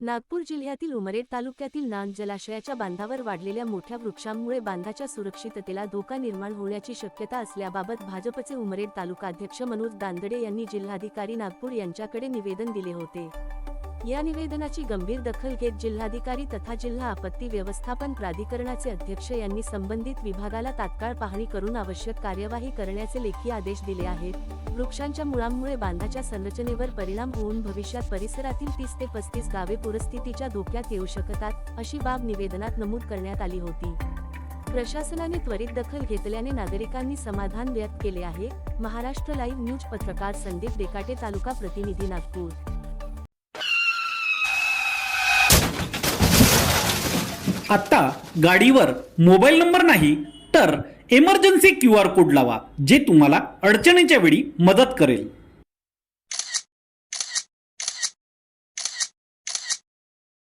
नागपूर जिल्ह्यातील उमरेड तालुक्यातील नांद जलाशयाच्या बांधावर वाढलेल्या मोठ्या वृक्षांमुळे बांधाच्या सुरक्षिततेला धोका निर्माण होण्याची शक्यता असल्याबाबत भाजपचे उमरेड तालुकाध्यक्ष मनोज दांदडे यांनी जिल्हाधिकारी नागपूर यांच्याकडे निवेदन दिले होते। या निवेदनाची गंभीर दखल घेत जिल्हाधिकारी तथा जिल्हा आपत्ती व्यवस्थापन प्राधिकरणाचे अध्यक्ष यांनी संबंधित विभागाला तात्काळ पाहणी करून आवश्यक कार्यवाही करण्याचे लेखी आदेश दिले आहेत। वृक्षांच्या मुळांमुळे बांधाच्या संरचनेवर परिणाम होऊन भविष्यात परिसरातील 30 ते 35 गावे पूरस्थितीच्या धोक्यात येऊ शकतात, अशी बाब निवेदनात नमूद करण्यात आली होती। प्रशासनाने त्वरित दखल घेतल्याने नागरिकांनी समाधान व्यक्त केले आहे। महाराष्ट्र लाईव्ह न्यूज पत्रकार संदीप देकाटे, तालुका प्रतिनिधी, नागपूर। आता गाडीवर मोबाईल नंबर नाही तर इमर्जन्सी QR कोड लावा, जे तुम्हाला अडचणीच्या वेळी मदत करेल।